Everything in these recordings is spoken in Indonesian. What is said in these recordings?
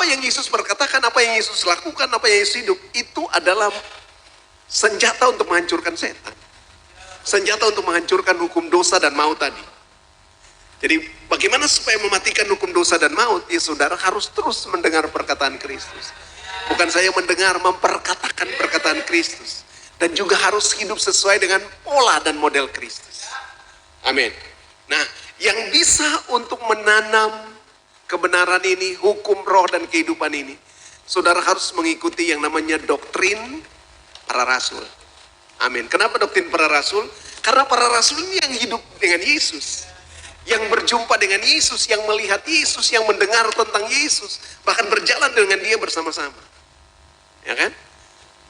apa yang Yesus berkatakan, apa yang Yesus lakukan, apa yang Yesus hidup, itu adalah senjata untuk menghancurkan setan. Senjata untuk menghancurkan hukum dosa dan maut tadi. Jadi bagaimana supaya mematikan hukum dosa dan maut? Ya saudara harus terus mendengar perkataan Kristus. Bukan saya mendengar, memperkatakan perkataan Kristus. Dan juga harus hidup sesuai dengan pola dan model Kristus. Amin. Nah, yang bisa untuk menanam kebenaran ini, hukum roh dan kehidupan ini, saudara harus mengikuti yang namanya doktrin para rasul. Amin. Kenapa doktrin para rasul? Karena para rasul ini yang hidup dengan Yesus, yang berjumpa dengan Yesus, yang melihat Yesus, yang mendengar tentang Yesus, bahkan berjalan dengan dia bersama-sama. Ya kan?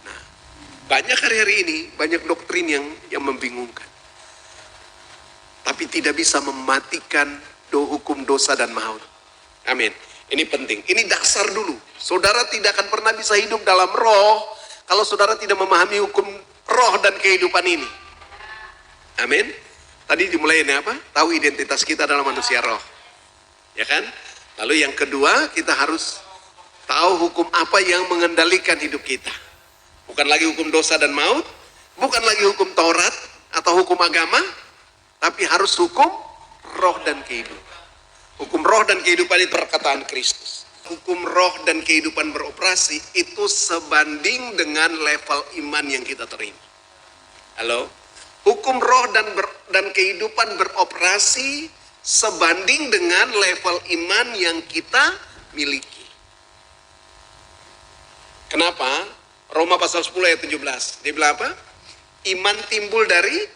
Nah, banyak hari-hari ini, banyak doktrin yang membingungkan. Tapi tidak bisa mematikan hukum dosa dan maut. Amin. Ini penting. Ini dasar dulu. Saudara tidak akan pernah bisa hidup dalam roh kalau saudara tidak memahami hukum roh dan kehidupan ini. Amin. Tadi dimulai ini apa? Tahu identitas kita adalah manusia roh. Ya kan? Lalu yang kedua, kita harus tahu hukum apa yang mengendalikan hidup kita. Bukan lagi hukum dosa dan maut, bukan lagi hukum Taurat atau hukum agama, tapi harus hukum roh dan kehidupan. Hukum roh dan kehidupan itu perkataan Kristus. Hukum roh dan kehidupan beroperasi itu sebanding dengan level iman yang kita terima. Halo? Hukum roh dan kehidupan beroperasi sebanding dengan level iman yang kita miliki. Kenapa? Roma pasal 10 ayat 17. Dia bilang apa? Iman timbul dari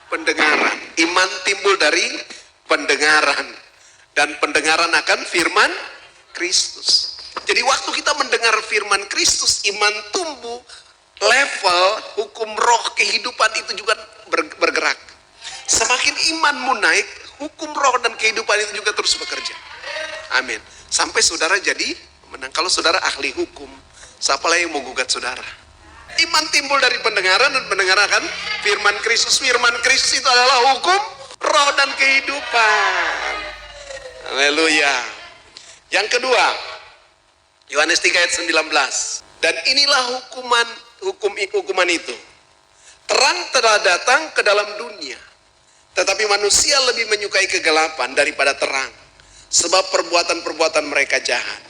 pendengaran. Iman timbul dari pendengaran. Dan pendengaran akan firman Kristus. Jadi waktu kita mendengar firman Kristus, iman tumbuh, level hukum roh kehidupan itu juga bergerak. Semakin imanmu naik, hukum roh dan kehidupan itu juga terus bekerja. Amin. Sampai saudara jadi pemenang. Kalau saudara ahli hukum, siapa lagi yang mau gugat saudara? Iman timbul dari pendengaran, dan pendengaran akan firman Kristus. Firman Kristus itu adalah hukum roh dan kehidupan. Haleluya. Yang kedua, Yohanes 3 ayat 19. Dan inilah hukuman itu. Terang telah datang ke dalam dunia, tetapi manusia lebih menyukai kegelapan daripada terang, sebab perbuatan-perbuatan mereka jahat.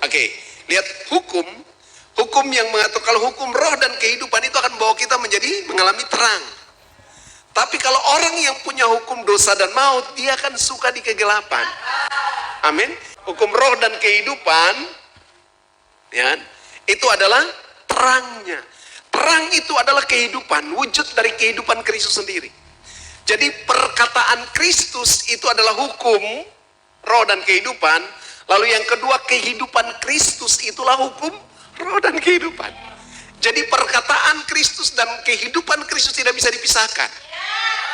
Oke, lihat hukum yang mengatur. Kalau hukum roh dan kehidupan itu akan bawa kita mengalami terang. Tapi kalau orang yang punya hukum dosa dan maut, dia akan suka di kegelapan. Amin. Hukum roh dan kehidupan, ya, itu adalah terangnya. Terang itu adalah kehidupan, wujud dari kehidupan Kristus sendiri. Jadi perkataan Kristus itu adalah hukum roh dan kehidupan. Lalu yang kedua, kehidupan Kristus itulah hukum roh dan kehidupan. Jadi perkataan Kristus dan kehidupan Kristus tidak bisa dipisahkan.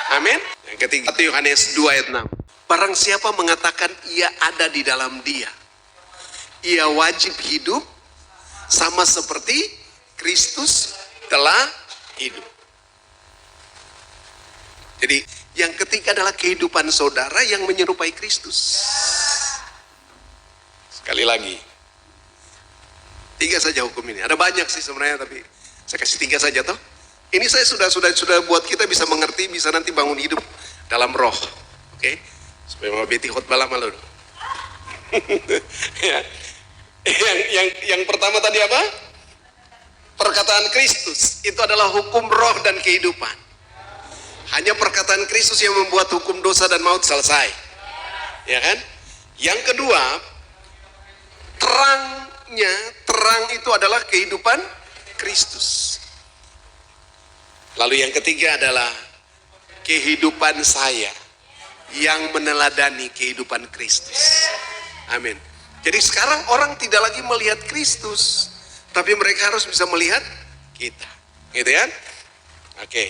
Amin. Yang ketiga, Yohanes 2 ayat 6. Barang siapa mengatakan ia ada di dalam dia, ia wajib hidup sama seperti Kristus telah hidup. Jadi yang ketiga adalah kehidupan saudara yang menyerupai Kristus. Sekali lagi, 3 saja hukum ini. Ada banyak sih sebenarnya, tapi saya kasih 3 saja toh. Ini saya sudah buat kita bisa mengerti, bisa nanti bangun hidup dalam roh. Oke? Supaya Mama Betty khotbah lama loh. Ya. Yang pertama tadi apa? Perkataan Kristus. Itu adalah hukum roh dan kehidupan. Hanya perkataan Kristus yang membuat hukum dosa dan maut selesai. Ya kan? Yang kedua, terang itu adalah kehidupan Kristus. Lalu yang ketiga adalah kehidupan saya yang meneladani kehidupan Kristus. Amin. Jadi sekarang orang tidak lagi melihat Kristus, tapi mereka harus bisa melihat kita. Gitu kan? Oke.